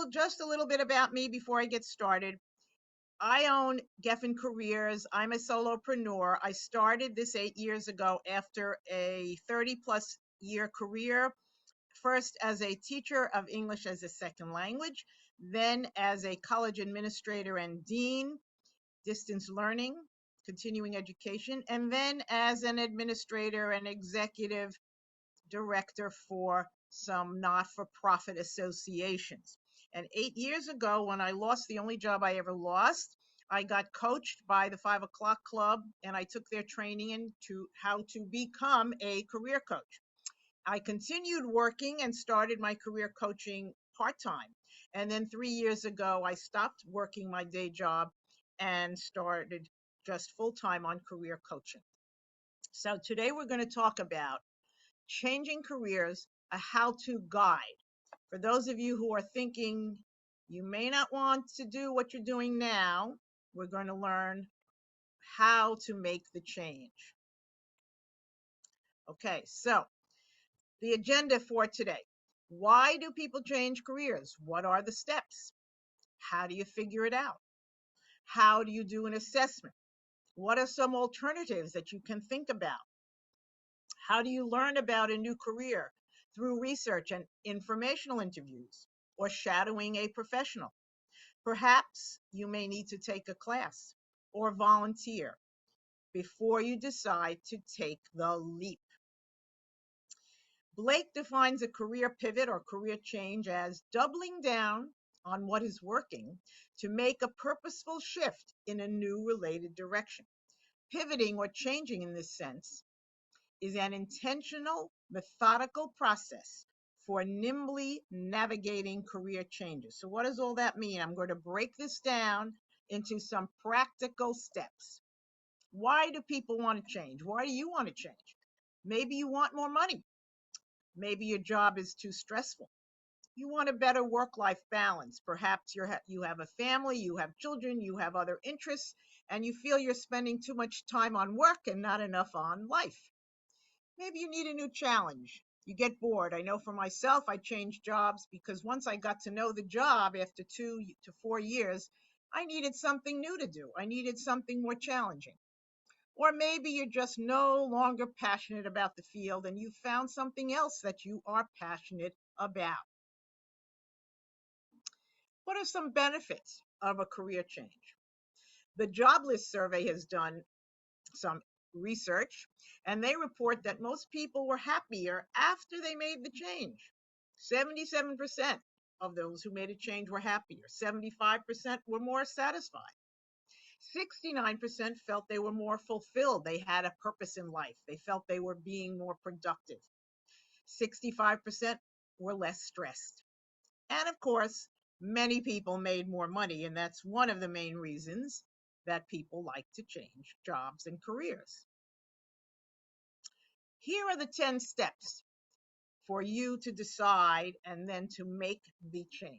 Just a little bit about me before I get started. I own Geffen Careers. I'm a solopreneur. I started this 8 years ago after a 30 plus year career, first as a teacher of English as a second language, then as a college administrator and dean, distance learning, continuing education, and then as an administrator and executive director for some not for profit associations. And 8 years ago, when I lost the only job I ever lost, I got coached by the 5 o'clock club and I took their training into how to become a career coach. I continued working and started my career coaching part time. And then 3 years ago, I stopped working my day job and started just full time on career coaching. So today we're going to talk about changing careers, a how to guide. For those of you who are thinking you may not want to do what you're doing now, we're going to learn how to make the change. Okay, so the agenda for today. Why do people change careers? What are the steps? How do you figure it out? How do you do an assessment? What are some alternatives that you can think about? How do you learn about a new career? Through research and informational interviews or shadowing a professional. Perhaps you may need to take a class or volunteer before you decide to take the leap. Blake defines a career pivot or career change as doubling down on what is working to make a purposeful shift in a new related direction. Pivoting or changing in this sense is an intentional, methodical process for nimbly navigating career changes. So, what does all that mean? I'm going to break this down into some practical steps. Why do people want to change? Why do you want to change? Maybe you want more money. Maybe your job is too stressful. You want a better work-life balance. Perhaps you have a family, you have children, you have other interests, and you feel you're spending too much time on work and not enough on life. Maybe you need a new challenge. You get bored. I know for myself, I changed jobs because once I got to know the job after 2 to 4 years, I needed something new to do. I needed something more challenging. Or maybe you're just no longer passionate about the field and you found something else that you are passionate about. What are some benefits of a career change? The Jobless Survey has done some research, and they report that most people were happier after they made the change. 77% of those who made a change were happier. 75% were more satisfied. 69% felt they were more fulfilled. They had a purpose in life. They felt they were being more productive. 65% were less stressed. And of course, many people made more money, and that's one of the main reasons that people like to change jobs and careers. Here are the 10 steps for you to decide and then to make the change.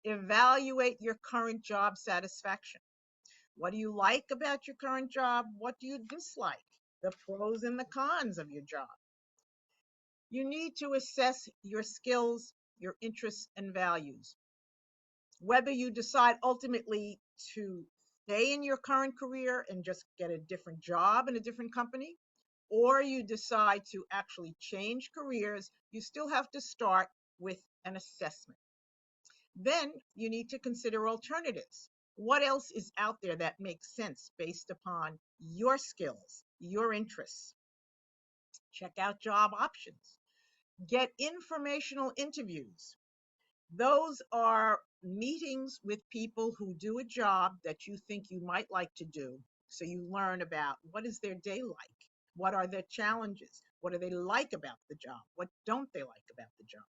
Evaluate your current job satisfaction. What do you like about your current job? What do you dislike? The pros and the cons of your job. You need to assess your skills, your interests, and values. Whether you decide ultimately to stay in your current career and just get a different job in a different company, or you decide to actually change careers, you still have to start with an assessment. Then you need to consider alternatives. What else is out there that makes sense based upon your skills, your interests? Check out job options. Get informational interviews. Those are meetings with people who do a job that you think you might like to do. So you learn about what is their day like? What are their challenges? What do they like about the job? What don't they like about the job?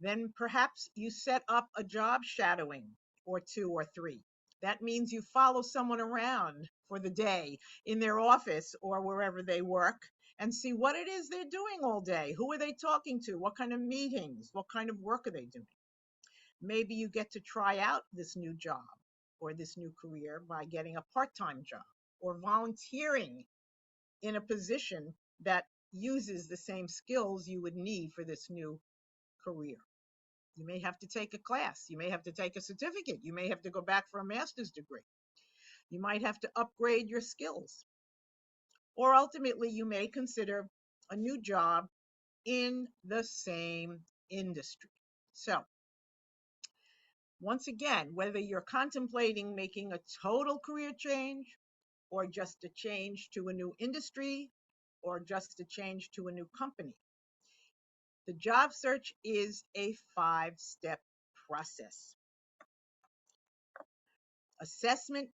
Then perhaps you set up a job shadowing or two or three. That means you follow someone around for the day in their office or wherever they work and see what it is they're doing all day. Who are they talking to? What kind of meetings? What kind of work are they doing? Maybe you get to try out this new job or this new career by getting a part-time job or volunteering in a position that uses the same skills you would need for this new career. You may have to take a class. You may have to take a certificate. You may have to go back for a master's degree. You might have to upgrade your skills. Or ultimately, you may consider a new job in the same industry. So, once again, whether you're contemplating making a total career change or just a change to a new industry or just a change to a new company, the job search is a 5-step process. Assessment,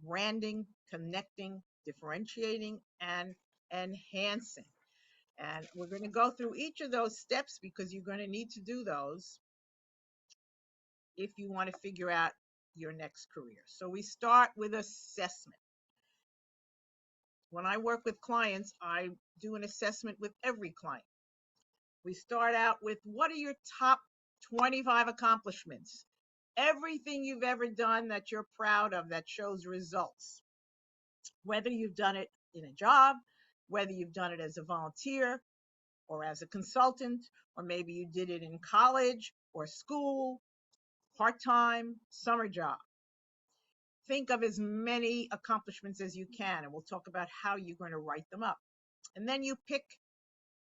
branding, connecting, differentiating, and enhancing. And we're going to go through each of those steps because you're going to need to do those if you want to figure out your next career. So we start with assessment. When I work with clients, I do an assessment with every client. We start out with, what are your top 25 accomplishments? Everything you've ever done that you're proud of that shows results. Whether you've done it in a job, whether you've done it as a volunteer or as a consultant, or maybe you did it in college or school, part-time, summer job. Think of as many accomplishments as you can, and we'll talk about how you're going to write them up. And then you pick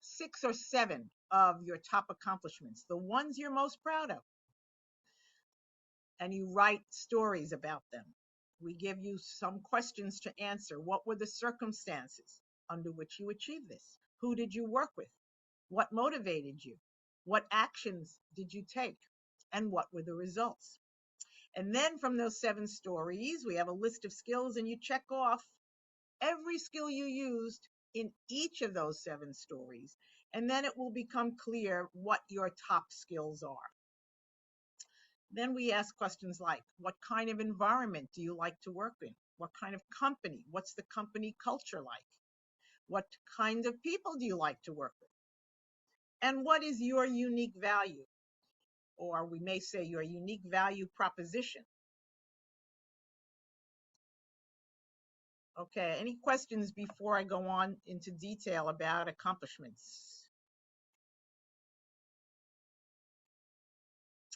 6 or 7 of your top accomplishments, the ones you're most proud of, and you write stories about them. We give you some questions to answer. What were the circumstances under which you achieved this? Who did you work with? What motivated you? What actions did you take? And what were the results? And then from those 7 stories, we have a list of skills, and you check off every skill you used in each of those 7 stories. And then it will become clear what your top skills are. Then we ask questions like, what kind of environment do you like to work in? What kind of company? What's the company culture like? What kinds of people do you like to work with? And what is your unique value? Or we may say your unique value proposition. Okay, any questions before I go on into detail about accomplishments?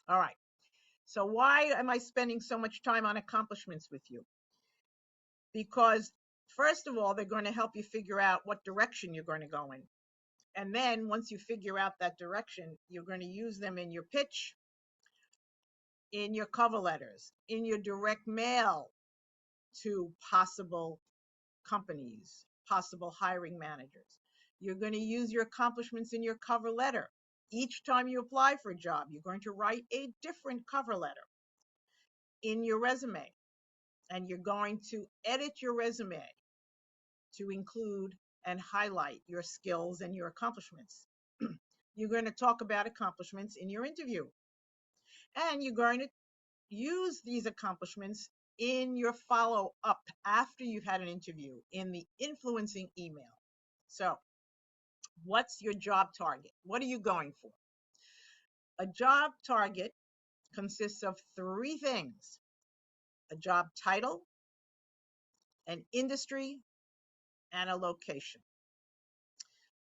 All right, so why am I spending so much time on accomplishments with you? Because first of all, they're going to help you figure out what direction you're going to go in. And then once you figure out that direction, you're going to use them in your pitch, in your cover letters, in your direct mail to possible companies, possible hiring managers. You're going to use your accomplishments in your cover letter. Each time you apply for a job, you're going to write a different cover letter in your resume, and you're going to edit your resume to include and highlight your skills and your accomplishments. You're going to talk about accomplishments in your interview, and you're going to use these accomplishments in your follow-up after you've had an interview in the influencing email. So, what's your job target? What are you going for? A job target consists of 3 things: a job title, an industry, and a location.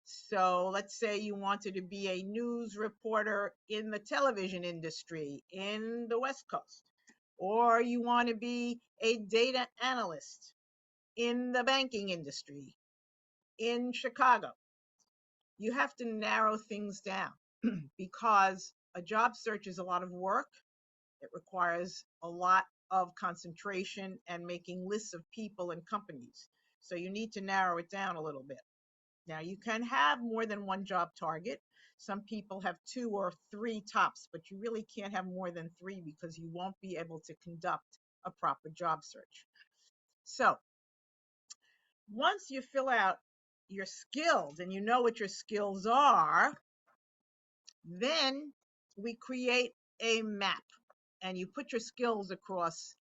So let's say you wanted to be a news reporter in the television industry in the West Coast, or you want to be a data analyst in the banking industry in Chicago. You have to narrow things down because a job search is a lot of work. It requires a lot of concentration and making lists of people and companies. So you need to narrow it down a little bit. Now, you can have more than one job target. Some people have 2 or 3 tops, but you really can't have more than 3 because you won't be able to conduct a proper job search. So once you fill out your skills and you know what your skills are, then we create a map, and you put your skills across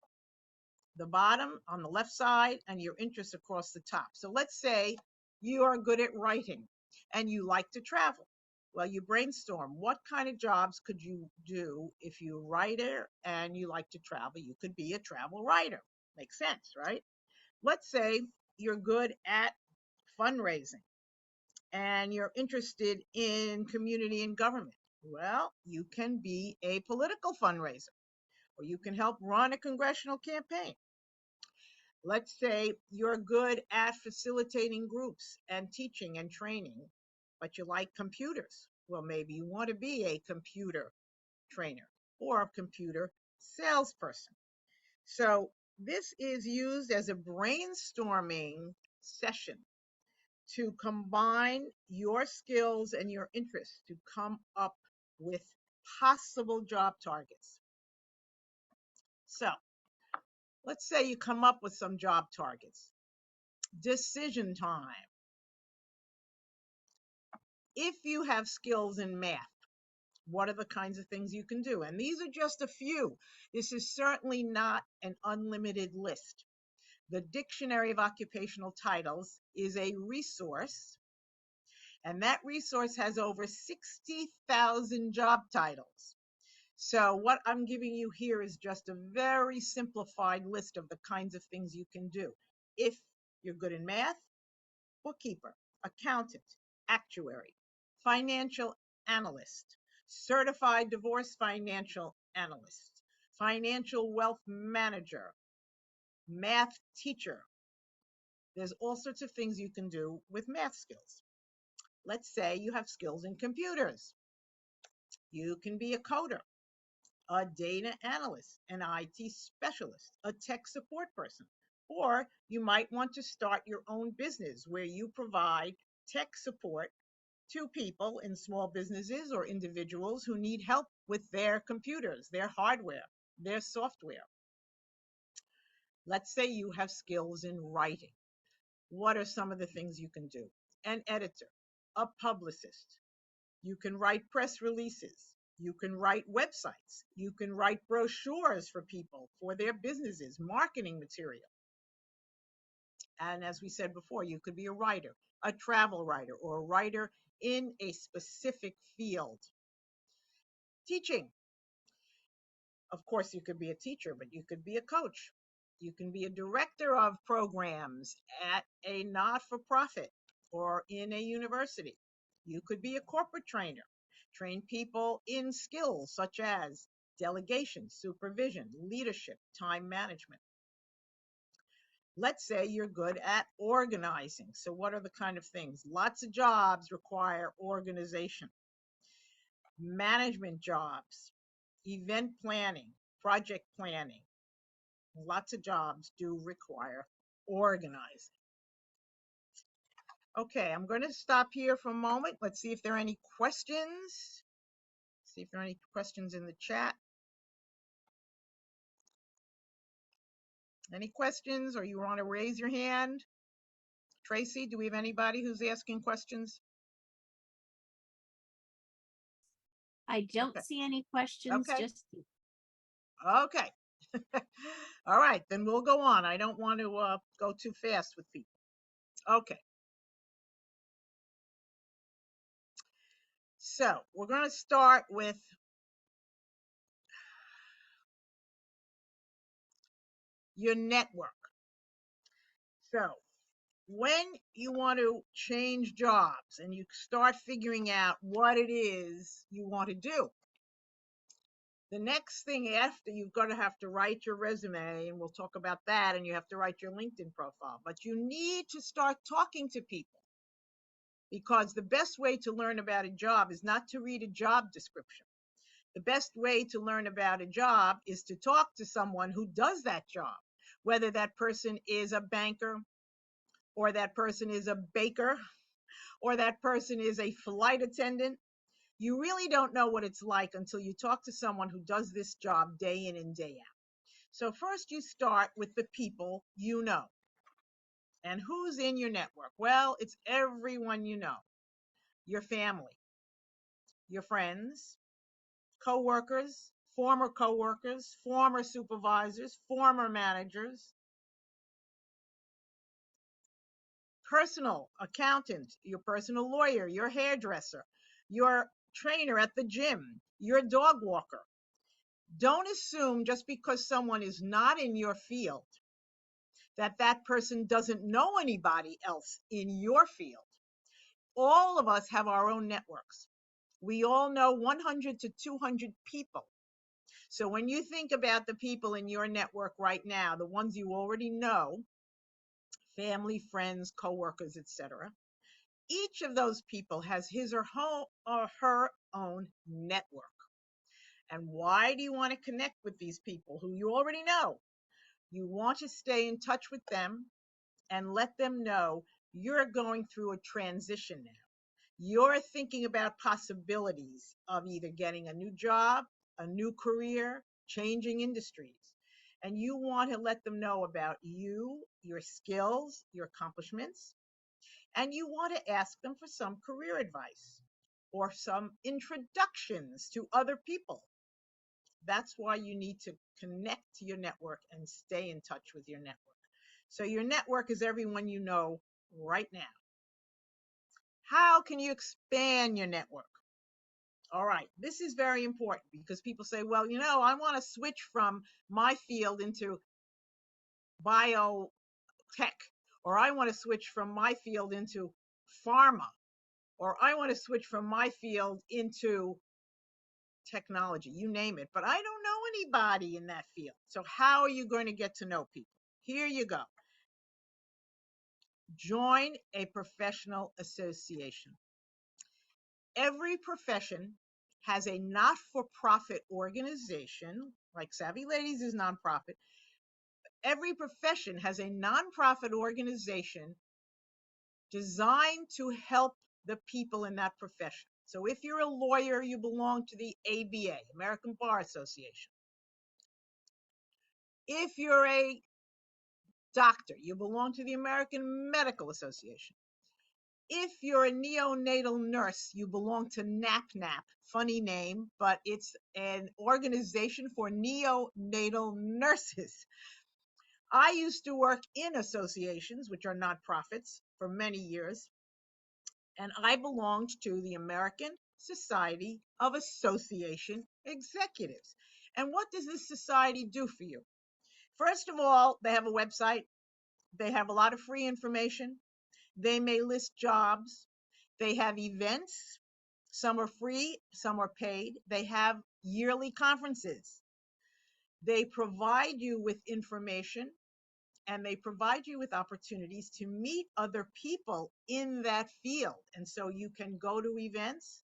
the bottom on the left side and your interests across the top. So let's say you are good at writing and you like to travel. Well, you brainstorm, what kind of jobs could you do if you're a writer and you like to travel? You could be a travel writer. Makes sense, right? Let's say you're good at fundraising and you're interested in community and government. Well, you can be a political fundraiser, or you can help run a congressional campaign. Let's say you're good at facilitating groups and teaching and training, but you like computers. Well, maybe you want to be a computer trainer or a computer salesperson. So this is used as a brainstorming session to combine your skills and your interests to come up with possible job targets. So let's say you come up with some job targets. Decision time. If you have skills in math, what are the kinds of things you can do? And these are just a few. This is certainly not an unlimited list. The Dictionary of Occupational Titles is a resource, and that resource has over 60,000 job titles. So what I'm giving you here is just a very simplified list of the kinds of things you can do. If you're good in math, bookkeeper, accountant, actuary, financial analyst, certified divorce financial analyst, financial wealth manager, math teacher. There's all sorts of things you can do with math skills. Let's say you have skills in computers. You can be a coder, a data analyst, an IT specialist, a tech support person, or you might want to start your own business where you provide tech support to people in small businesses or individuals who need help with their computers, their hardware, their software. Let's say you have skills in writing. What are some of the things you can do? An editor, a publicist. You can write press releases. You can write websites. You can write brochures for people, for their businesses, marketing material. And as we said before, you could be a writer, a travel writer, or a writer in a specific field. Teaching. Of course, you could be a teacher, but you could be a coach. You can be a director of programs at a not-for-profit or in a university. You could be a corporate trainer, train people in skills such as delegation, supervision, leadership, time management. Let's say you're good at organizing. So what are the kind of things? Lots of jobs require organization. Management jobs, event planning, project planning. Lots of jobs do require organizing. Okay, I'm going to stop here for a moment. Let's see if there are any questions. See if there are any questions in the chat. Any questions, or you want to raise your hand? Tracy, do we have anybody who's asking questions? I don't see any questions. Okay. Just Okay. All right, then we'll go on. I don't want to go too fast with people. Okay. So we're going to start with your network. So when you want to change jobs and you start figuring out what it is you want to do, the next thing after, you've got to have to write your resume, and we'll talk about that, and you have to write your LinkedIn profile. But you need to start talking to people, because the best way to learn about a job is not to read a job description. The best way to learn about a job is to talk to someone who does that job, whether that person is a banker, or that person is a baker, or that person is a flight attendant. You really don't know what it's like until you talk to someone who does this job day in and day out. So first you start with the people you know. And who's in your network? Well, it's everyone you know. Your family, your friends, coworkers, former supervisors, former managers, personal accountant, your personal lawyer, your hairdresser, your trainer at the gym, your dog walker. Don't assume just because someone is not in your field that that person doesn't know anybody else in your field. All of us have our own networks. We all know 100 to 200 people. So when you think about the people in your network right now, the ones you already know, family, friends, coworkers, etc., each of those people has his or her own network. And why do you want to connect with these people who you already know? You want to stay in touch with them and let them know you're going through a transition now. You're thinking about possibilities of either getting a new job, a new career, changing industries. And you want to let them know about you, your skills, your accomplishments, and you want to ask them for some career advice or some introductions to other people. That's why you need to connect to your network and stay in touch with your network. So your network is everyone you know right now. How can you expand your network? All right, this is very important because people say, well, I want to switch from my field into biotech, or I want to switch from my field into pharma, or I want to switch from my field into technology, you name it, but I don't know anybody in that field. So how are you going to get to know people? Here you go. Join a professional association. Every profession has a not-for-profit organization, like Savvy Ladies is nonprofit. Every profession has a nonprofit organization designed to help the people in that profession. So if you're a lawyer, you belong to the ABA, American Bar Association. If you're a doctor, you belong to the American Medical Association. If you're a neonatal nurse, you belong to NAPNAP. Funny name, but it's an organization for neonatal nurses. I used to work in associations, which are nonprofits, for many years, and I belonged to the American Society of Association Executives. And what does this society do for you? First of all, they have a website. They have a lot of free information. They may list jobs. They have events. Some are free, some are paid. They have yearly conferences. They provide you with information and they provide you with opportunities to meet other people in that field. And so you can go to events,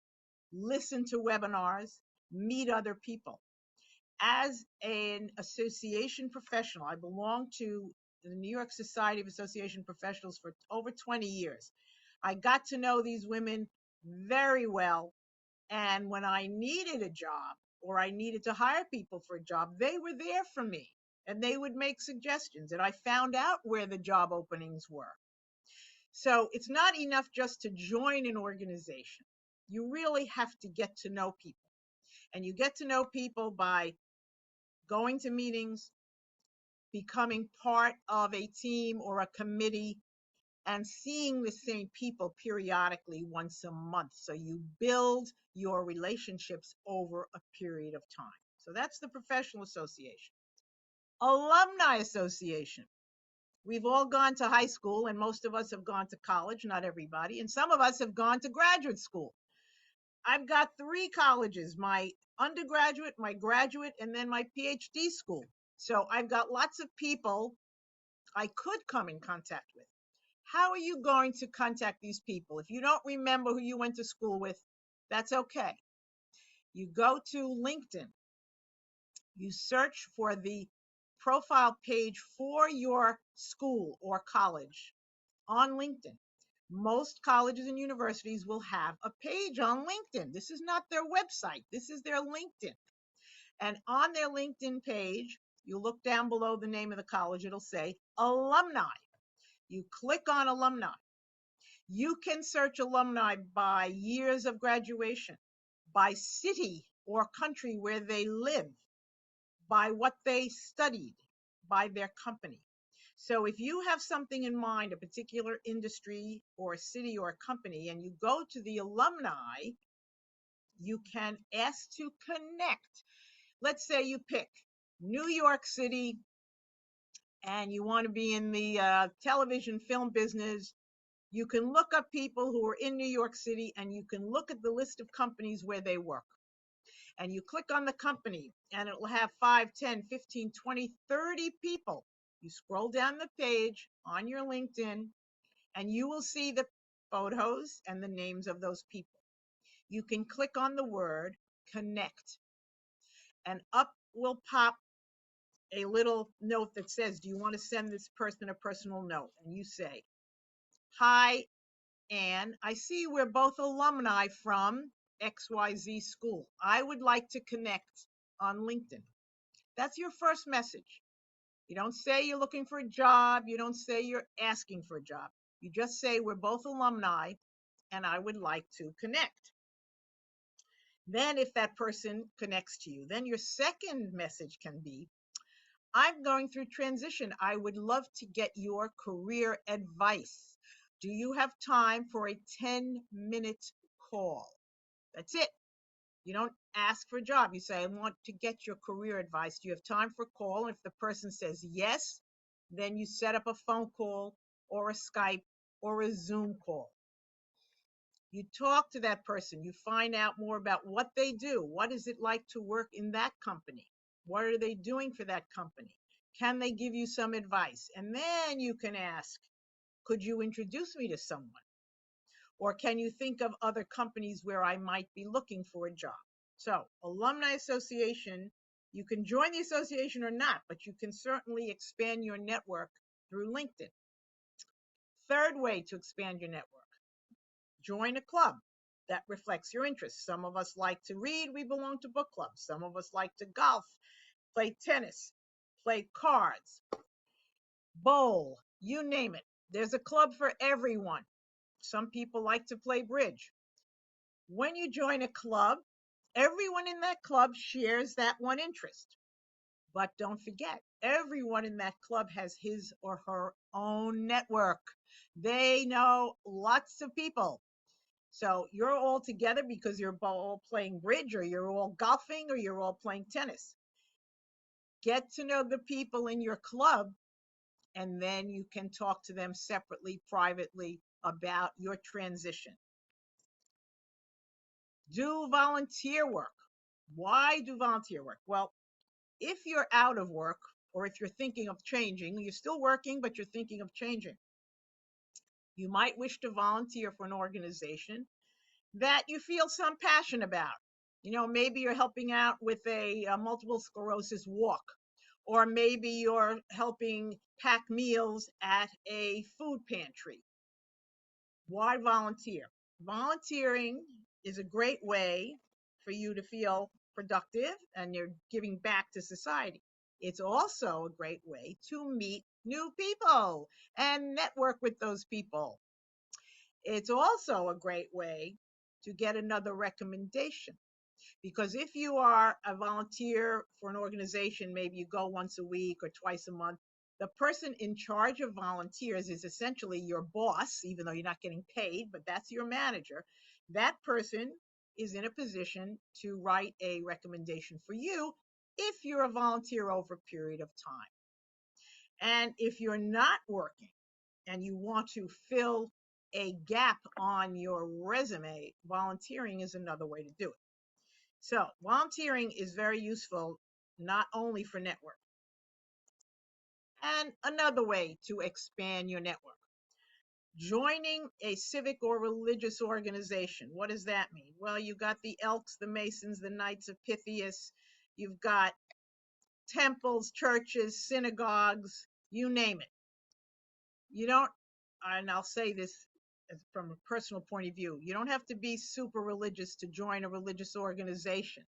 listen to webinars, meet other people. As an association professional, I belong to the New York Society of Association Professionals for over 20 years. I got to know these women very well. And when I needed a job or I needed to hire people for a job, they were there for me and they would make suggestions. And I found out where the job openings were. So it's not enough just to join an organization. You really have to get to know people. And you get to know people by going to meetings, becoming part of a team or a committee, and seeing the same people periodically once a month. So you build your relationships over a period of time. So that's the professional association. Alumni association. We've all gone to high school, and most of us have gone to college, not everybody, and some of us have gone to graduate school. I've got 3 colleges, my undergraduate, my graduate, and then my PhD school. So I've got lots of people I could come in contact with. How are you going to contact these people? If you don't remember who you went to school with, that's okay. You go to LinkedIn. You search for the profile page for your school or college on LinkedIn. Most colleges and universities will have a page on LinkedIn. This is not their website. This is their LinkedIn. And on their LinkedIn page, you look down below the name of the college, it'll say alumni. You click on alumni. You can search alumni by years of graduation, by city or country where they live, by what they studied, by their company. So if you have something in mind, a particular industry or a city or a company, and you go to the alumni, you can ask to connect. Let's say you pick New York City and you want to be in the television film business. You can look up people who are in New York City, and you can look at the list of companies where they work. And you click on the company, and it will have 5, 10, 15, 20, 30 people. You scroll down the page on your LinkedIn, and you will see the photos and the names of those people. You can click on the word connect, and up will pop a little note that says, do you want to send this person a personal note? And you say, hi, Anne, I see we're both alumni from XYZ school. I would like to connect on LinkedIn. That's your first message. You don't say you're looking for a job. You don't say you're asking for a job. You just say we're both alumni and I would like to connect. Then if that person connects to you, then your second message can be, I'm going through transition. I would love to get your career advice. Do you have time for a 10-minute call? That's it. You don't ask for a job. You say, I want to get your career advice. Do you have time for a call? And if the person says yes, then you set up a phone call or a Skype or a Zoom call. You talk to that person. You find out more about what they do. What is it like to work in that company? What are they doing for that company? Can they give you some advice? And then you can ask, could you introduce me to someone? Or can you think of other companies where I might be looking for a job? So, Alumni Association, you can join the association or not, but you can certainly expand your network through LinkedIn. Third way to expand your network, join a club that reflects your interests. Some of us like to read, we belong to book clubs. Some of us like to golf, play tennis, play cards, bowl, you name it. There's a club for everyone. Some people like to play bridge. When you join a club, everyone in that club shares that one interest. But don't forget, everyone in that club has his or her own network. They know lots of people. So you're all together because you're all playing bridge, or you're all golfing, or you're all playing tennis. Get to know the people in your club, and then you can talk to them separately, privately about your transition. Do volunteer work. Why do volunteer work? Well, if you're out of work, or if you're thinking of changing, you're still working, but you're thinking of changing, you might wish to volunteer for an organization that you feel some passion about. Maybe you're helping out with a multiple sclerosis walk, or maybe you're helping pack meals at a food pantry. Why volunteer? Volunteering is a great way for you to feel productive and you're giving back to society. It's also a great way to meet new people and network with those people. It's also a great way to get another recommendation. Because if you are a volunteer for an organization, maybe you go once a week or twice a month, the person in charge of volunteers is essentially your boss, even though you're not getting paid, but that's your manager. That person is in a position to write a recommendation for you if you're a volunteer over a period of time. And if you're not working and you want to fill a gap on your resume, volunteering is another way to do it. So volunteering is very useful, not only for network. And another way to expand your network, joining a civic or religious organization. What does that mean? Well, you've got the Elks, the Masons, the Knights of Pythias. You've got temples, churches, synagogues, you name it. You don't, and I'll say this from a personal point of view, you don't have to be super religious to join a religious organization.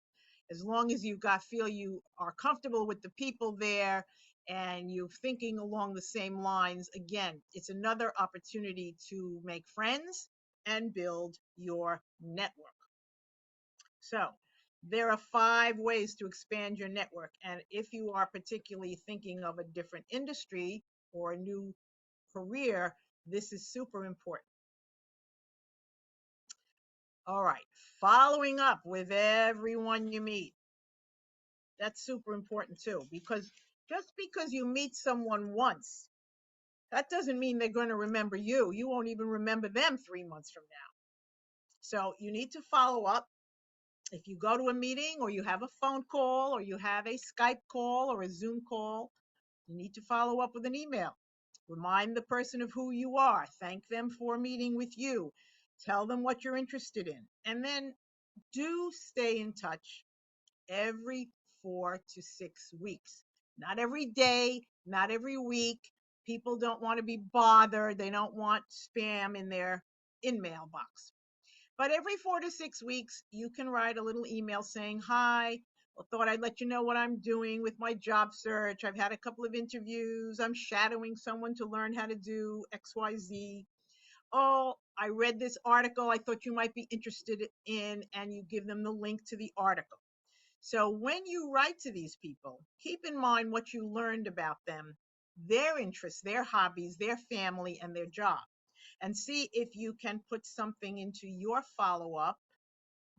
As long as you feel you are comfortable with the people there and you're thinking along the same lines, again, it's another opportunity to make friends and build your network. So there are 5 ways to expand your network. And if you are particularly thinking of a different industry or a new career, this is super important. All right, following up with everyone you meet. That's super important too, because just because you meet someone once that doesn't mean they're going to remember you. You won't even remember them 3 months from now. So you need to follow up. If you go to a meeting or you have a phone call or you have a Skype call or a Zoom call, you need to follow up with an email. Remind the person of who you are. Thank them for meeting with you. Tell them what you're interested in. And then do stay in touch every 4 to 6 weeks. Not every day, not every week. People don't want to be bothered. They don't want spam in their in-mail box. But every 4 to 6 weeks, you can write a little email saying, hi, I thought I'd let you know what I'm doing with my job search. I've had a couple of interviews. I'm shadowing someone to learn how to do XYZ. Oh, I read this article I thought you might be interested in, and you give them the link to the article. So when you write to these people, keep in mind what you learned about them, their interests, their hobbies, their family, and their job, and see if you can put something into your follow-up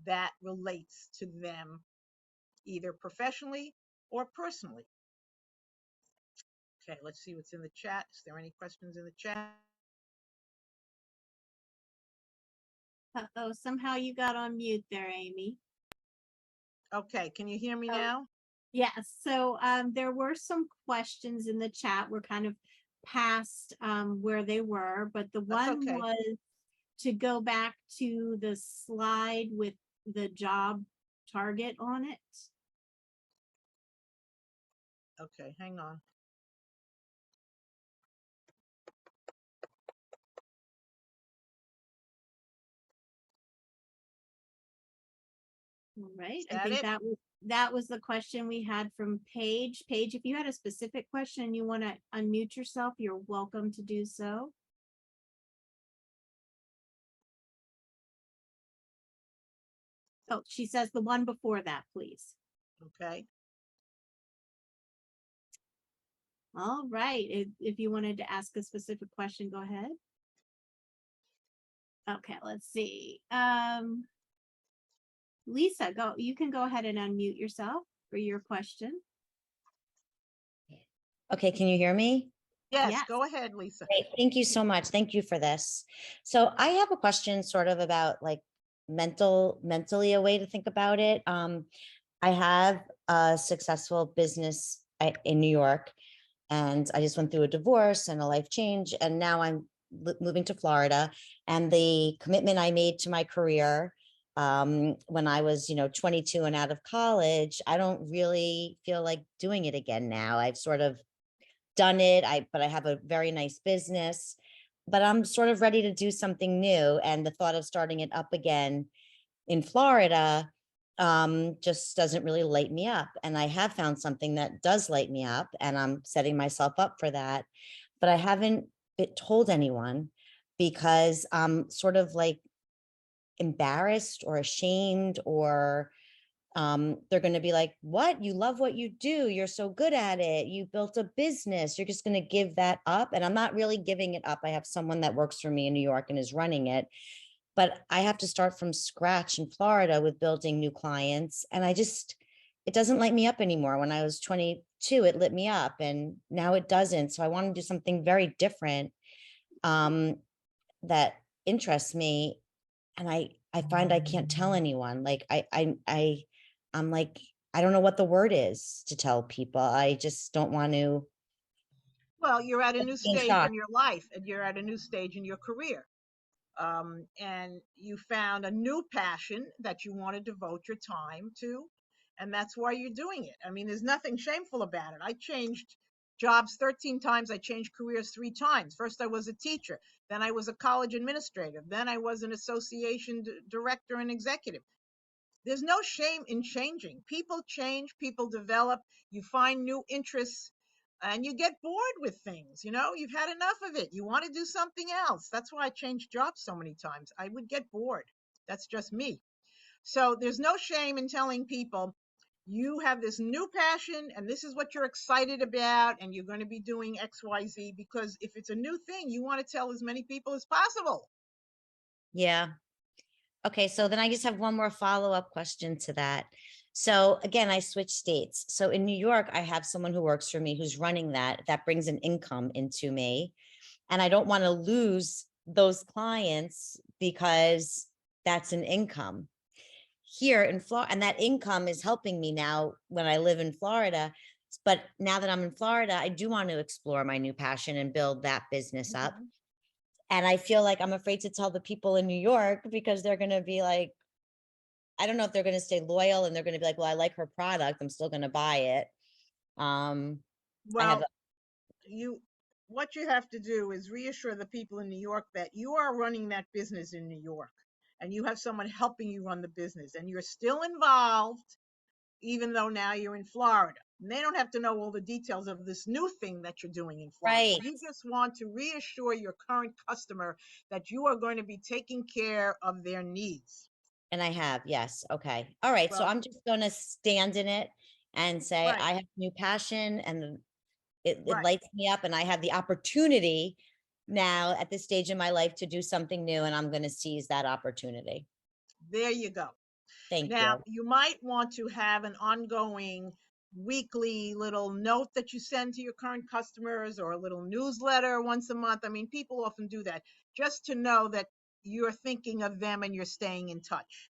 that relates to them, either professionally or personally. Okay, let's see what's in the chat. Is there any questions in the chat? Uh-oh, somehow you got on mute there, Amy. Okay, can you hear me Oh, now? yes. So there were some questions in the chat. We're kind of past where they were, but the That's one okay. was to go back to the slide with the job target on it. Okay, hang on. All right. Is I that think it? that was the question we had from Paige. Paige, if you had a specific question and you want to unmute yourself, you're welcome to do so. Oh, she says the one before that, please. Okay. All right. If you wanted to ask a specific question, go ahead. Okay, let's see. Lisa, you can go ahead and unmute yourself for your question. Okay, can you hear me? Yes, Yes. go ahead, Lisa. Great. Thank you so much. Thank you for this. So I have a question sort of about like mentally a way to think about it. I have a successful business in New York, and I just went through a divorce and a life change, and now I'm moving to Florida. And the commitment I made to my career when I was, 22 and out of college, I don't really feel like doing it again now. I've sort of done it. But I have a very nice business, but I'm sort of ready to do something new. And the thought of starting it up again in Florida just doesn't really light me up. And I have found something that does light me up, and I'm setting myself up for that. But I haven't told anyone because I'm sort of like embarrassed or ashamed, or they're going to be like, what? You love what you do. You're so good at it. You built a business. You're just going to give that up. And I'm not really giving it up. I have someone that works for me in New York and is running it, but I have to start from scratch in Florida with building new clients. And it doesn't light me up anymore. When I was 22, it lit me up, and now it doesn't. So I want to do something very different that interests me. And I find I can't tell anyone. Like I'm like, I don't know what the word is to tell people. I just don't want to Well, you're at a new be stage in shocked. your life, and you're at a new stage in your career. And you found a new passion that you want to devote your time to, and that's why you're doing it. I mean, there's nothing shameful about it. I changed jobs 13 times. I changed careers 3 times. First, I was a teacher. Then I was a college administrator. Then I was an association director and executive. There's no shame in changing. People change, people develop, you find new interests, and you get bored with things. You've had enough of it. You want to do something else. That's why I changed jobs so many times. I would get bored. That's just me. So there's no shame in telling people you have this new passion and this is what you're excited about, and you're going to be doing XYZ, because if it's a new thing, you want to tell as many people as possible. Yeah. Okay. So then I just have one more follow-up question to that. So again, I switched states. So in New York, I have someone who works for me who's running that brings an income into me. And I don't want to lose those clients because that's an income here in Florida. And that income is helping me now when I live in Florida. But now that I'm in Florida, I do want to explore my new passion and build that business up. Mhm. And I feel like I'm afraid to tell the people in New York because they're going to be like, I don't know if they're going to stay loyal and they're going to be like, well, I like her product. I'm still going to buy it. I have, Well, what you have to do is reassure the people in New York that you are running that business in New York and you have someone helping you run the business and you're still involved, even though now you're in Florida. And they don't have to know all the details of this new thing that you're doing in Florida. right. You just want to reassure your current customer that you are going to be taking care of their needs. And I have, yes. Okay. All right. So Well, I'm just going to stand in it and say, right, I have new passion and it right. lights me up and I have the opportunity now at this stage in my life to do something new and I'm going to seize that opportunity. There you go. Thank Now, you. you might want to have an ongoing weekly little note that you send to your current customers or a little newsletter once a month. I mean, people often do that just to know that you're thinking of them and you're staying in touch.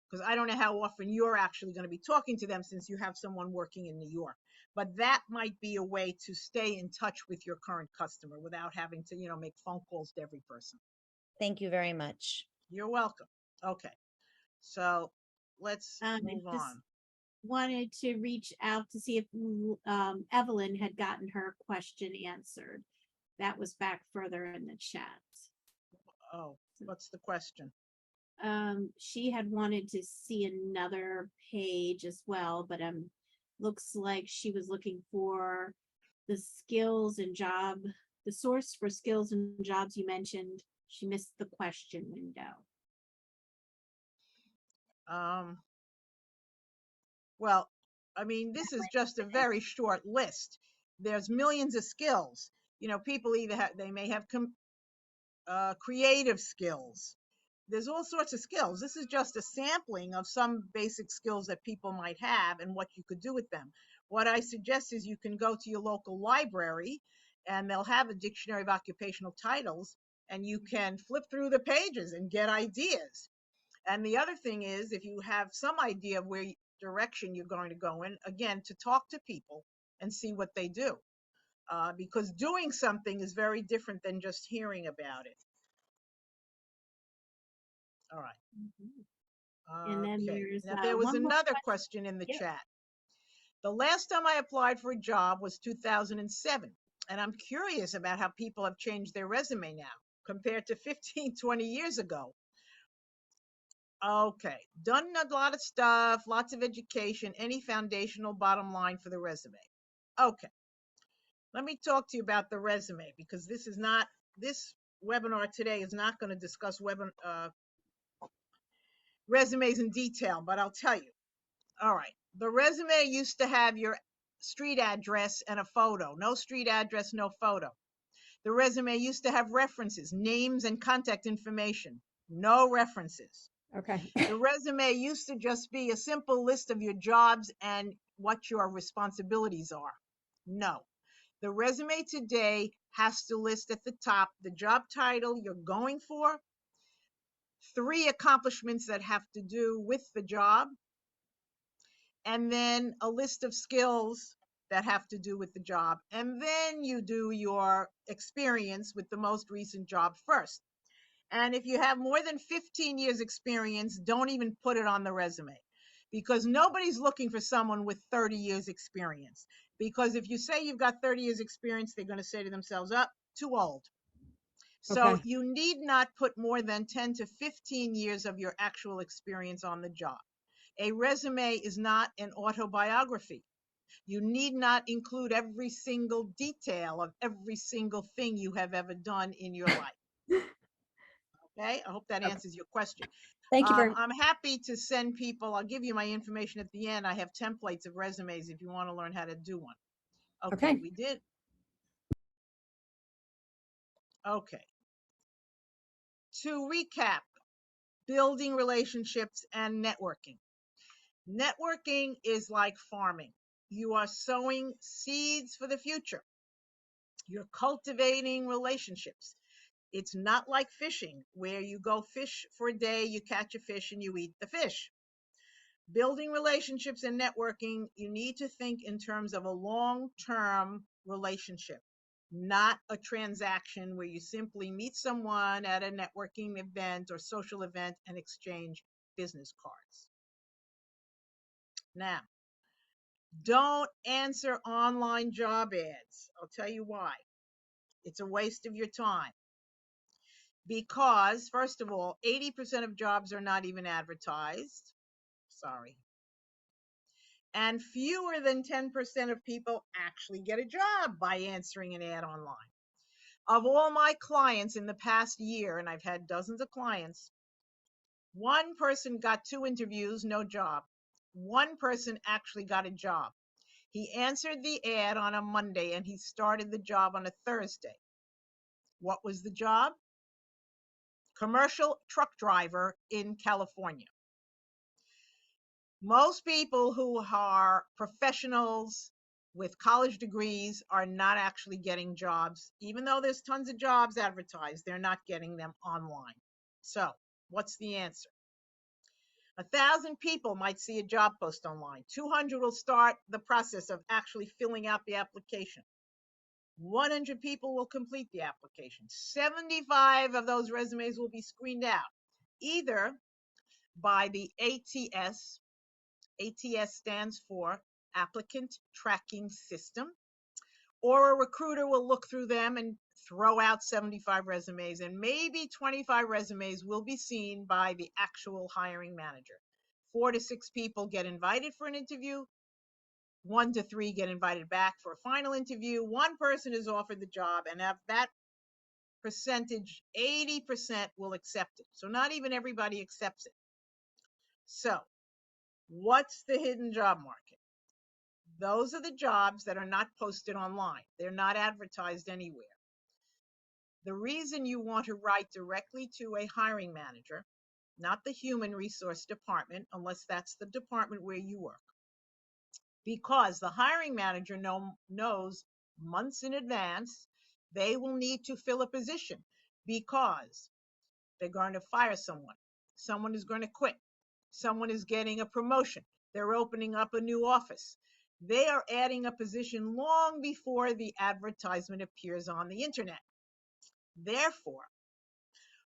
Because I don't know how often you're actually going to be talking to them since you have someone working in New York. But that might be a way to stay in touch with your current customer without having to, make phone calls to every person. Thank you very much. You're welcome. Okay. So let's I move just on. wanted to reach out to see if Evelyn had gotten her question answered. That was back further in the chat. Oh, what's the question? She had wanted to see another page as well, but looks like she was looking for the skills and job, the source for skills and jobs you mentioned. She missed the question window. Well, I mean, this is just a very short list. There's millions of skills. People either they may have creative skills. There's all sorts of skills. This is just a sampling of some basic skills that people might have and what you could do with them. What I suggest is you can go to your local library and they'll have a dictionary of occupational titles and you can flip through the pages and get ideas. And the other thing is, if you have some idea of where direction you're going to go in, again, to talk to people and see what they do. Because doing something is very different than just hearing about it. All right. And then Okay. there's Now, there was one more another question. question in the Yep. chat. The last time I applied for a job was 2007. And I'm curious about how people have changed their resume now compared to 15, 20 years ago. Okay. Done a lot of stuff, lots of education, any foundational bottom line for the resume. Okay. Let me talk to you about the resume because this webinar today is not going to discuss resumes in detail, but I'll tell you. All right. The resume used to have your street address and a photo. No street address, no photo. The resume used to have references, names and contact information. No references. Okay. The resume used to just be a simple list of your jobs and what your responsibilities are. No. The resume today has to list at the top the job title you're going for, 3 accomplishments that have to do with the job, and then a list of skills that have to do with the job. And then you do your experience with the most recent job first. And if you have more than 15 years experience, don't even put it on the resume because nobody's looking for someone with 30 years experience. Because if you say you've got 30 years experience, they're going to say to themselves, oh, too old. So Okay. you need not put more than 10 to 15 years of your actual experience on the job. A resume is not an autobiography. You need not include every single detail of every single thing you have ever done in your life. Okay, I hope that Okay. answers your question. Thank you very much. I'm happy to send people, I'll give you my information at the end. I have templates of resumes if you want to learn how to do one. Okay, Okay. we did. Okay. To recap, building relationships and networking. Networking is like farming. You are sowing seeds for the future. You're cultivating relationships. It's not like fishing, where you go fish for a day, you catch a fish, and you eat the fish. Building relationships and networking, you need to think in terms of a long-term relationship, not a transaction where you simply meet someone at a networking event or social event and exchange business cards. Now, don't answer online job ads. I'll tell you why. It's a waste of your time. Because, first of all, 80% of jobs are not even advertised. Sorry. And fewer than 10% of people actually get a job by answering an ad online. Of all my clients in the past year, and I've had dozens of clients, one person got 2 interviews, no job. One person actually got a job. He answered the ad on a Monday and he started the job on a Thursday. What was the job? Commercial truck driver in California. Most people who are professionals with college degrees are not actually getting jobs. Even though there's tons of jobs advertised, they're not getting them online. So what's the answer? 1,000 people might see a job post online. 200 will start the process of actually filling out the application. 100 people will complete the application. 75 of those resumes will be screened out, either by the ATS. ATS stands for Applicant Tracking System, or a recruiter will look through them and throw out 75 resumes, and maybe 25 resumes will be seen by the actual hiring manager. 4 to 6 people get invited for an interview. 1 to 3 get invited back for a final interview. 1 person is offered the job, and of that percentage, 80% will accept it. So not even everybody accepts it. So what's the hidden job market? Those are the jobs that are not posted online. They're not advertised anywhere. The reason you want to write directly to a hiring manager, not the human resource department, unless that's the department where you work, because the hiring manager knows months in advance they will need to fill a position, because they're going to fire someone. Someone is going to quit. Someone is getting a promotion. They're opening up a new office. They are adding a position long before the advertisement appears on the internet. Therefore,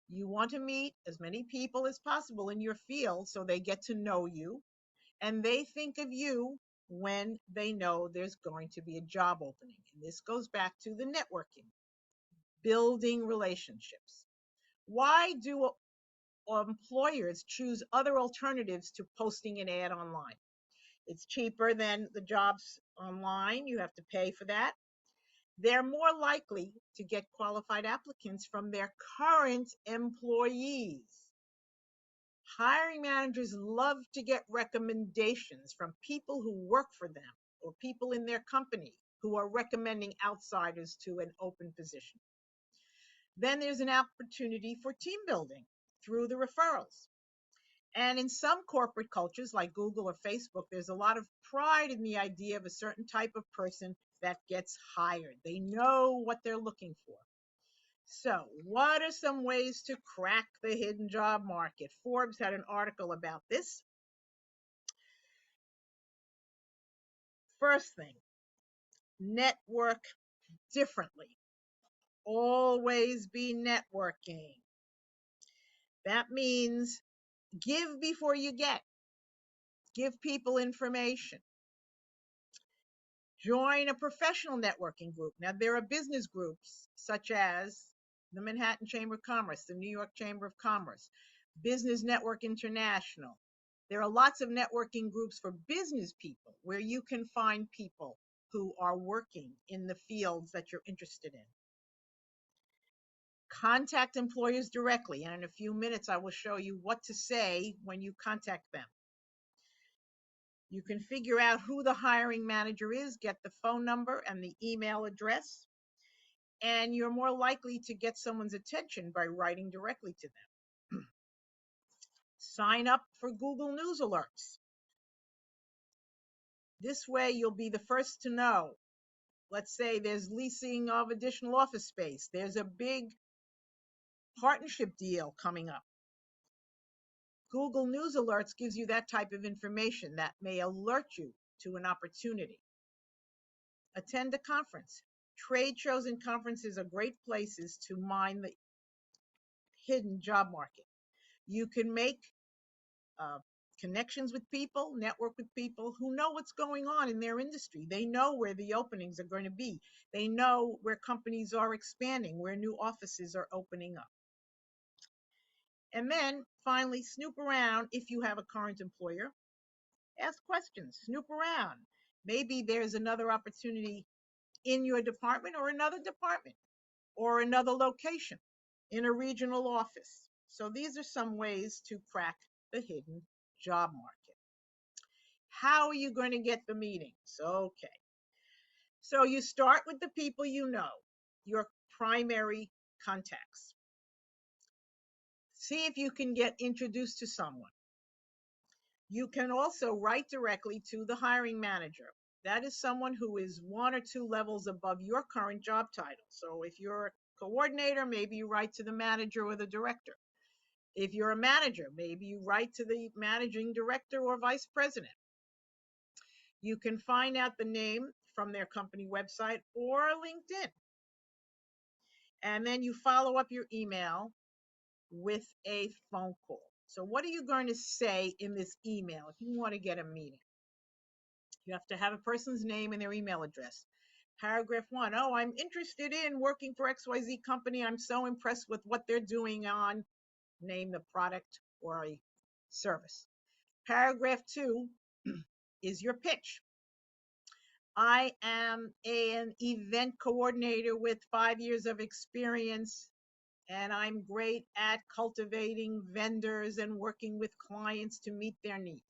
you want to meet as many people as possible in your field so they get to know you and they think of you when they know there's going to be a job opening. And this goes back to the networking, building relationships. Why do employers choose other alternatives to posting an ad online? It's cheaper than the jobs online. You have to pay for that. They're more likely to get qualified applicants from their current employees. Hiring managers love to get recommendations from people who work for them or people in their company who are recommending outsiders to an open position. Then there's an opportunity for team building through the referrals. And in some corporate cultures like Google or Facebook, there's a lot of pride in the idea of a certain type of person that gets hired. They know what they're looking for. So what are some ways to crack the hidden job market? Forbes had an article about this. First thing, network differently. Always be networking. That means give before you get. Give people information. Join a professional networking group. Now, there are business groups such as the Manhattan Chamber of Commerce, the New York Chamber of Commerce, Business Network International. There are lots of networking groups for business people where you can find people who are working in the fields that you're interested in. Contact employers directly, and in a few minutes I will show you what to say when you contact them. You can figure out who the hiring manager is, get the phone number and the email address, and you're more likely to get someone's attention by writing directly to them. Sign up for Google News alerts. This way you'll be the first to know Let's say there's leasing of additional office space. There's a big partnership deal coming up. Google News Alerts gives you that type of information that may alert you to an opportunity. Attend a conference. Trade shows and conferences are great places to mine the hidden job market. You can make connections with people, network with people who know what's going on in their industry. They know where the openings are going to be. They know where companies are expanding, where new offices are opening up. And then finally, snoop around if you have a current employer. Ask questions, snoop around. Maybe there's another opportunity in your department or another department or another location in a regional office. So these are some ways to crack the hidden job market. How are you going to get the meetings? Okay. So you start with the people you know, your primary contacts. See if you can get introduced to someone. You can also write directly to the hiring manager. That is someone who is 1 or 2 levels above your current job title. So if you're a coordinator, maybe you write to the manager or the director. If you're a manager, maybe you write to the managing director or vice president. You can find out the name from their company website or LinkedIn. And then you follow up your email with a phone call. So what are you going to say in this email if you want to get a meeting? You have to have a person's name and their email address. Paragraph 1, oh, I'm interested in working for XYZ company. I'm so impressed with what they're doing on, name the product or a service. Paragraph 2 is your pitch. I am an event coordinator with 5 years of experience, and I'm great at cultivating vendors and working with clients to meet their needs.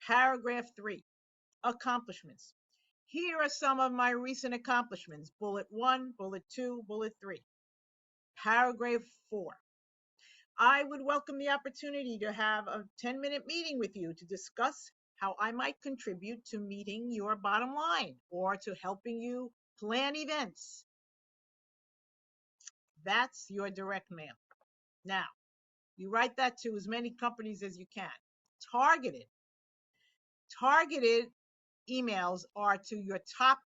Paragraph 3, accomplishments. Here are some of my recent accomplishments. Bullet 1, bullet 2, bullet 3. Paragraph 4. I would welcome the opportunity to have a 10-minute meeting with you to discuss how I might contribute to meeting your bottom line or to helping you plan events. That's your direct mail. Now, you write that to as many companies as you can. Targeted emails are to your top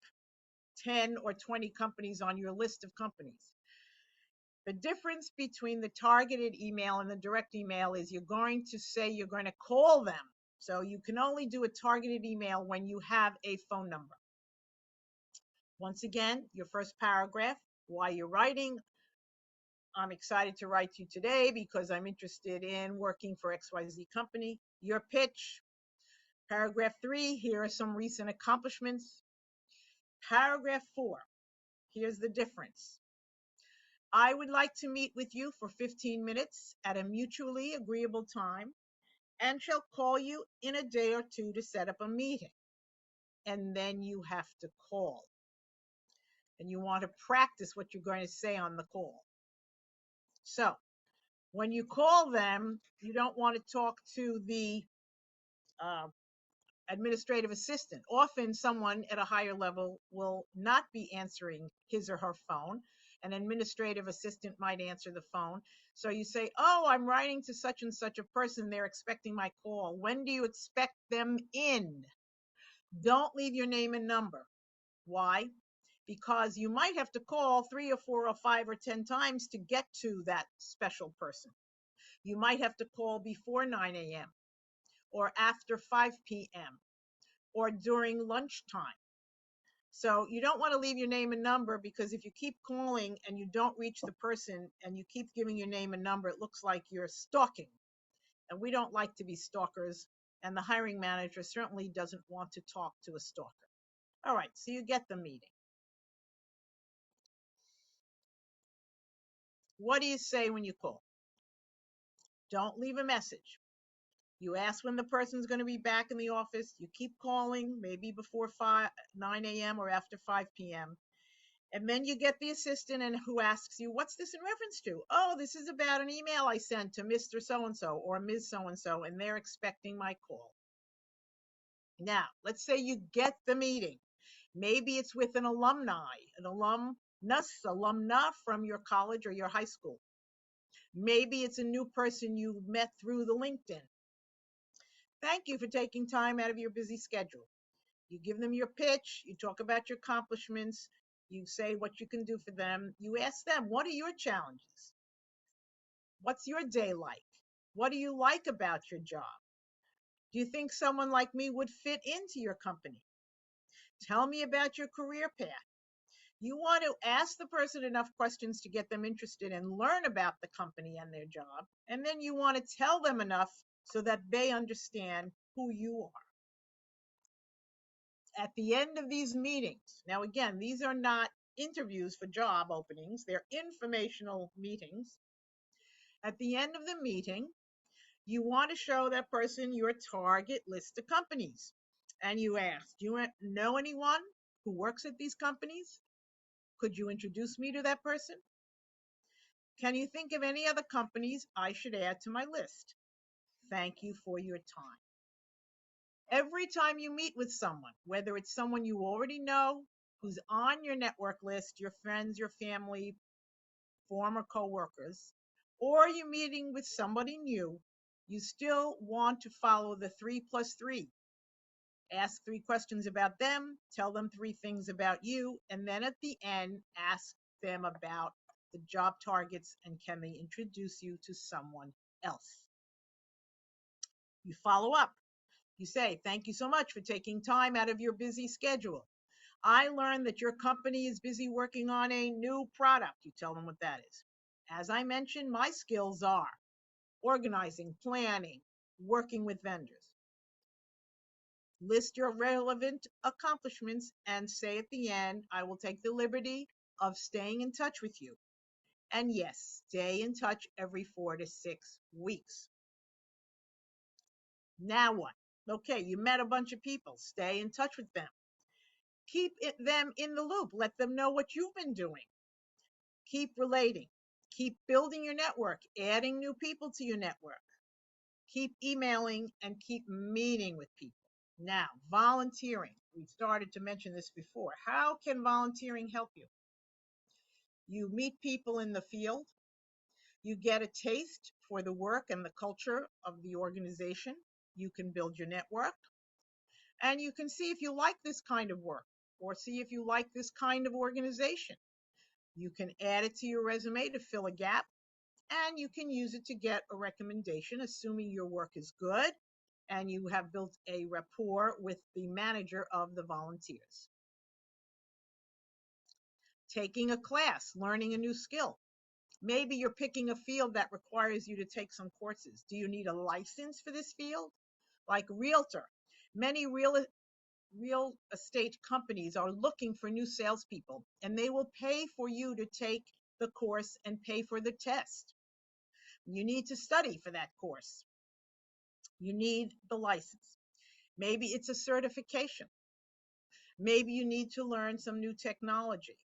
10 or 20 companies on your list of companies. The difference between the targeted email and the direct email is you're going to say you're going to call them. So you can only do a targeted email when you have a phone number. Once again, your first paragraph, why you're writing. I'm excited to write to you today because I'm interested in working for XYZ company. Your pitch. Paragraph 3, here are some recent accomplishments. Paragraph 4, here's the difference. I would like to meet with you for 15 minutes at a mutually agreeable time and shall call you in a day or 2 to set up a meeting. And then you have to call. And you want to practice what you're going to say on the call. So when you call them, you don't want to talk to the administrative assistant. Often someone at a higher level will not be answering his or her phone. An administrative assistant might answer the phone. So you say, oh, I'm writing to such and such a person. They're expecting my call. When do you expect them in? Don't leave your name and number. Why? Because you might have to call 3 or 4 or 5 or 10 times to get to that special person. You might have to call before 9 a.m. or after 5 p.m. or during lunchtime. So you don't want to leave your name and number, because if you keep calling and you don't reach the person and you keep giving your name and number, it looks like you're stalking. And we don't like to be stalkers. And the hiring manager certainly doesn't want to talk to a stalker. All right, so you get the meeting. What do you say when you call? Don't leave a message. You ask when the person's going to be back in the office. You keep calling, maybe before 9 a.m. or after 5 p.m. And then you get the assistant and who asks you, what's this in reference to? Oh, this is about an email I sent to Mr. So-and-so or Ms. So-and-so, and they're expecting my call. Now, let's say you get the meeting. Maybe it's with an alumni, an alumna from your college or your high school. Maybe it's a new person you met through the LinkedIn. Thank you for taking time out of your busy schedule. You give them your pitch, you talk about your accomplishments, you say what you can do for them. You ask them, what are your challenges? What's your day like? What do you like about your job? Do you think someone like me would fit into your company? Tell me about your career path. You want to ask the person enough questions to get them interested and learn about the company and their job. And then you want to tell them enough so that they understand who you are. At the end of these meetings, now again, these are not interviews for job openings, they're informational meetings. At the end of the meeting, you want to show that person your target list of companies. And you ask, do you know anyone who works at these companies? Could you introduce me to that person? Can you think of any other companies I should add to my list? Thank you for your time. Every time you meet with someone, whether it's someone you already know, who's on your network list, your friends, your family, former coworkers, or you're meeting with somebody new, you still want to follow the 3+3. Ask 3 questions about them, tell them 3 things about you, and then at the end, ask them about the job targets and can they introduce you to someone else. You follow up. You say, thank you so much for taking time out of your busy schedule. I learned that your company is busy working on a new product. You tell them what that is. As I mentioned, my skills are organizing, planning, working with vendors. List your relevant accomplishments and say at the end, I will take the liberty of staying in touch with you. And yes, stay in touch every 4 to 6 weeks. Now what? Okay, you met a bunch of people. Stay in touch with them. Keep them in the loop. Let them know what you've been doing. Keep relating. Keep building your network, adding new people to your network. Keep emailing and keep meeting with people. Now, volunteering. We started to mention this before. How can volunteering help you? You meet people in the field. You get a taste for the work and the culture of the organization. You can build your network. And you can see if you like this kind of work or see if you like this kind of organization. You can add it to your resume to fill a gap, and you can use it to get a recommendation, assuming your work is good and you have built a rapport with the manager of the volunteers. Taking a class, learning a new skill. Maybe you're picking a field that requires you to take some courses. Do you need a license for this field? Like realtor. Many real estate companies are looking for new salespeople, and they will pay for you to take the course and pay for the test. You need to study for that course. You need the license. Maybe it's a certification. Maybe you need to learn some new technology.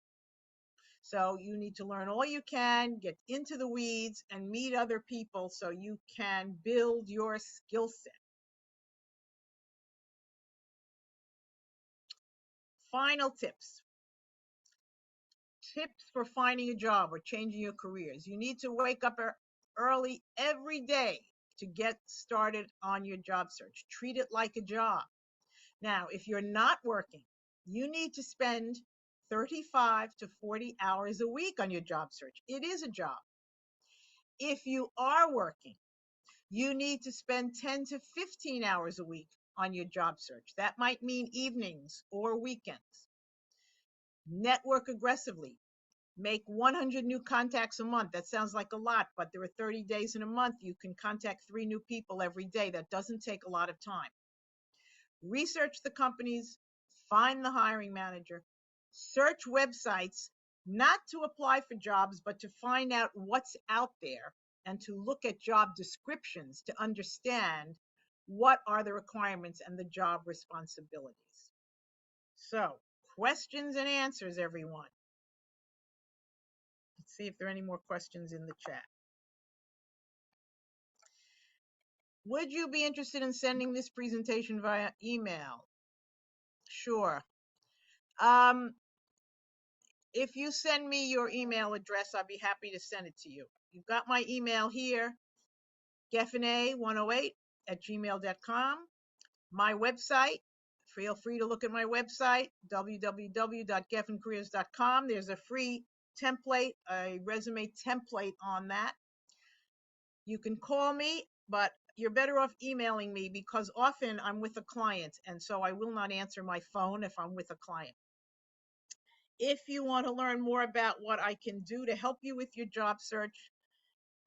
So you need to learn all you can, get into the weeds, and meet other people so you can build your skill set. Final tips. Tips for finding a job or changing your careers. You need to wake up early every day to get started on your job search. Treat it like a job. Now, if you're not working, you need to spend 35 to 40 hours a week on your job search. It is a job. If you are working, you need to spend 10 to 15 hours a week on your job search. That might mean evenings or weekends. Network aggressively. Make 100 new contacts a month. That sounds like a lot, but there are 30 days in a month. You can contact 3 new people every day. That doesn't take a lot of time. Research the companies, find the hiring manager, search websites, not to apply for jobs, but to find out what's out there and to look at job descriptions to understand what are the requirements and the job responsibilities. So, questions and answers, everyone. Let's see if there are any more questions in the chat. Would you be interested in sending this presentation via email? Sure. Um, if you send me your email address, I'll be happy to send it to you. You've got my email here, geffina108@gmail.com. My website, feel free to look at my website, www.geffencareers.com. There's a free template, a resume template on that. You can call me, but you're better off emailing me because often I'm with a client, and so I will not answer my phone if I'm with a client. If you want to learn more about what I can do to help you with your job search,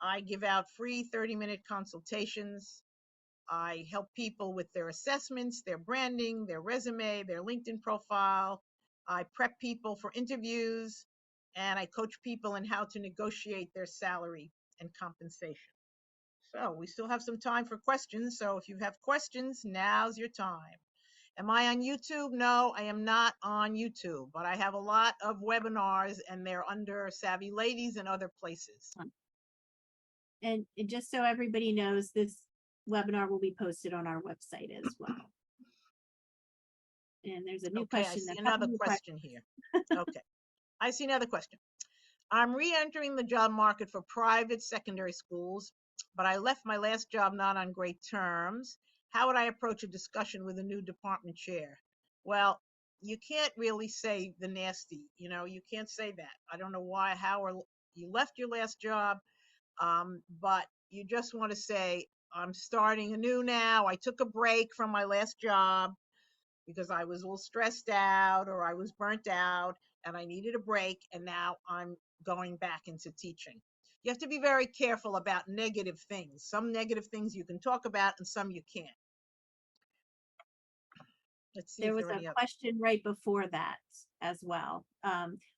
I give out free 30-minute consultations. I help people with their assessments, their branding, their resume, their LinkedIn profile. I prep people for interviews, and I coach people in how to negotiate their salary and compensation. So we still have some time for questions. So if you have questions, now's your time. Am I on YouTube? No, I am not on YouTube, but I have a lot of webinars and they're under Savvy Ladies and other places. And just so everybody knows, this webinar will be posted on our website as well. And there's a new Okay, I question. see A another couple new question here. Okay, I see another question. I'm re-entering the job market for private secondary schools, but I left my last job not on great terms. How would I approach a discussion with a new department chair? Well, you can't really say the nasty, you can't say that. I don't know why, how, or you left your last job, but you just want to say, I'm starting anew now. I took a break from my last job because I was a little stressed out or I was burnt out and I needed a break, and now I'm going back into teaching. You have to be very careful about negative things. Some negative things you can talk about and some you can't. Let's see There if was there are a any other. question right before that as well.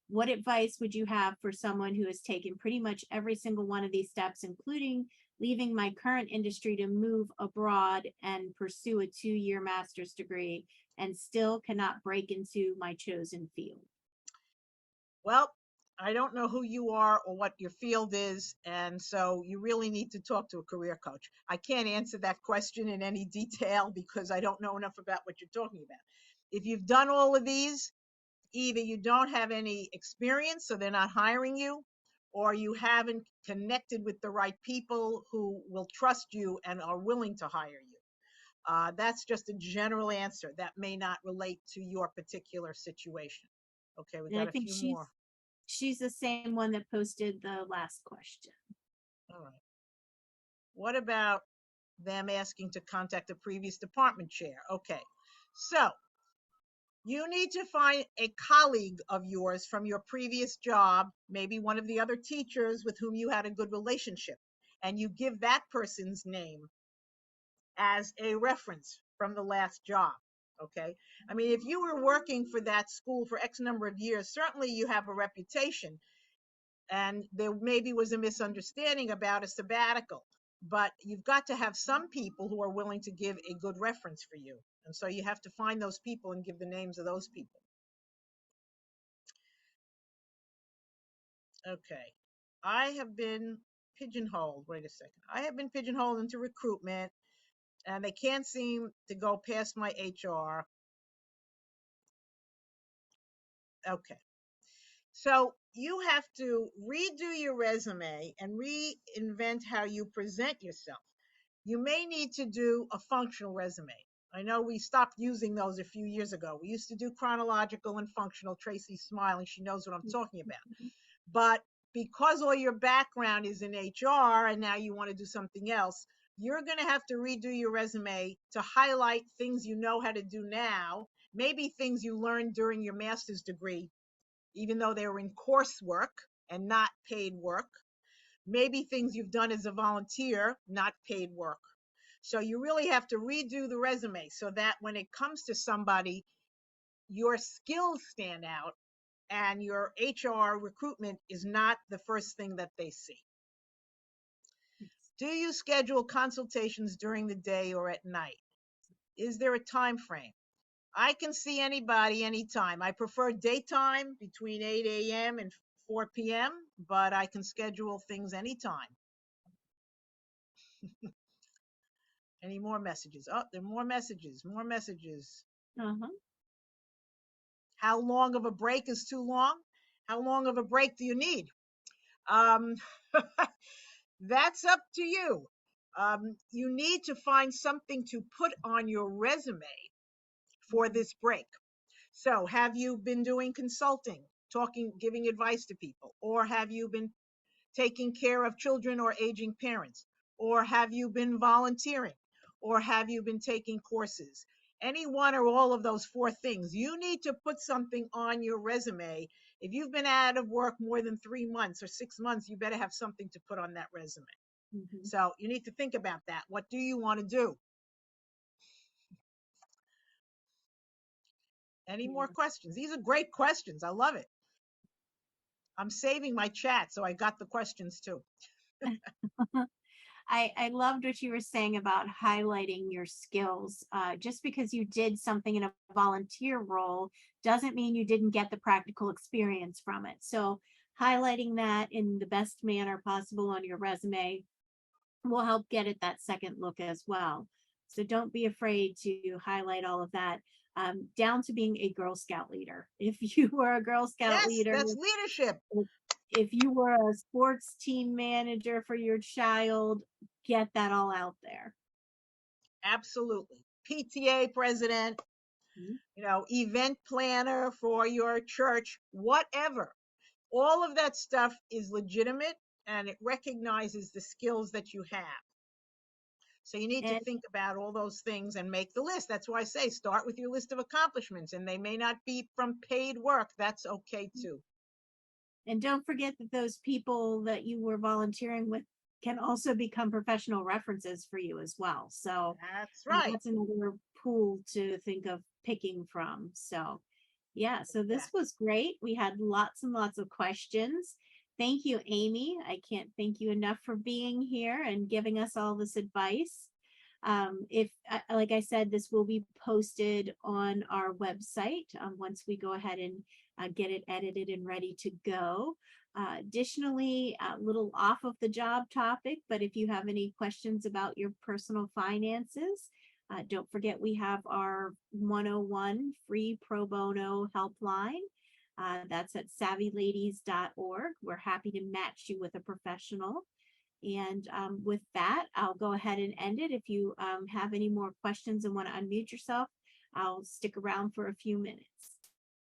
What advice would you have for someone who has taken pretty much every single one of these steps, including leaving my current industry to move abroad and pursue a 2-year master's degree and still cannot break into my chosen field? Well, I don't know who you are or what your field is, and so you really need to talk to a career coach. I can't answer that question in any detail because I don't know enough about what you're talking about. If you've done all of these, either you don't have any experience, so they're not hiring you, or you haven't connected with the right people who will trust you and are willing to hire you. That's just a general answer. That may not relate to your particular situation. Okay, we And I got a think few more. she's the same one that posted the last question. All right. What about them asking to contact a previous department chair? Okay, so you need to find a colleague of yours from your previous job, maybe one of the other teachers with whom you had a good relationship, and you give that person's name as a reference from the last job. Okay. I mean, if you were working for that school for X number of years, certainly you have a reputation, and there maybe was a misunderstanding about a sabbatical, but you've got to have some people who are willing to give a good reference for you. And so you have to find those people and give the names of those people. Okay. I have been pigeonholed. Wait a second. I have been pigeonholed into recruitment, and they can't seem to go past my HR. Okay. So you have to redo your resume and reinvent how you present yourself. You may need to do a functional resume. I know we stopped using those a few years ago. We used to do chronological and functional. Tracy's smiling. She knows what I'm talking about. But because all your background is in HR and now you want to do something else, you're going to have to redo your resume to highlight things you know how to do now, maybe things you learned during your master's degree, even though they were in coursework and not paid work, maybe things you've done as a volunteer, not paid work. So you really have to redo the resume so that when it comes to somebody, your skills stand out and your HR recruitment is not the first thing that they see. Do you schedule consultations during the day or at night? Is there a time frame? I can see anybody anytime. I prefer daytime between 8 a.m. and 4 p.m., but I can schedule things anytime. Any more messages? Oh, there are more messages, more messages. Uh-huh. How long of a break is too long? How long of a break do you need? Um, that's up to you. You need to find something to put on your resume for this break. So, have you been doing consulting, talking, giving advice to people? Or have you been taking care of children or aging parents? Or have you been volunteering? Or have you been taking courses? Any one or all of those four things. You need to put something on your resume. If you've been out of work more than 3 months or 6 months, you better have something to put on that resume. Mhm. So you need to think about that. What do you want to do? Any Yeah. more questions? These are great questions. I love it. I'm saving my chat, so I got the questions too. I loved what you were saying about highlighting your skills. Just because you did something in a volunteer role doesn't mean you didn't get the practical experience from it. So highlighting that in the best manner possible on your resume will help get it that second look as well. So don't be afraid to highlight all of that, down to being a Girl Scout leader. If you were a Girl Scout Yes, leader, that's leadership. if you were a sports team manager for your child, get that all out there. Absolutely. PTA president, Mhm. event planner for your church, whatever. All of that stuff is legitimate and it recognizes the skills that you have. So you need to And think about all those things and make the list. That's why I say start with your list of accomplishments, and they may not be from paid work. That's okay too. and don't forget that those people that you were volunteering with can also become professional references for you as well. So That's right. that's another pool to think of picking from. So yeah, so this Exactly. was great. We had lots and lots of questions. Thank you, Amy. I can't thank you enough for being here and giving us all this advice. If, like I said, this will be posted on our website once we go ahead and get it edited and ready to go. Additionally, a little off of the job topic, but if you have any questions about your personal finances, don't forget we have our 101 free pro bono helpline. That's at savvyladies.org. We're happy to match you with a professional. And with that, I'll go ahead and end it. If you have any more questions and want to unmute yourself, I'll stick around for a few minutes.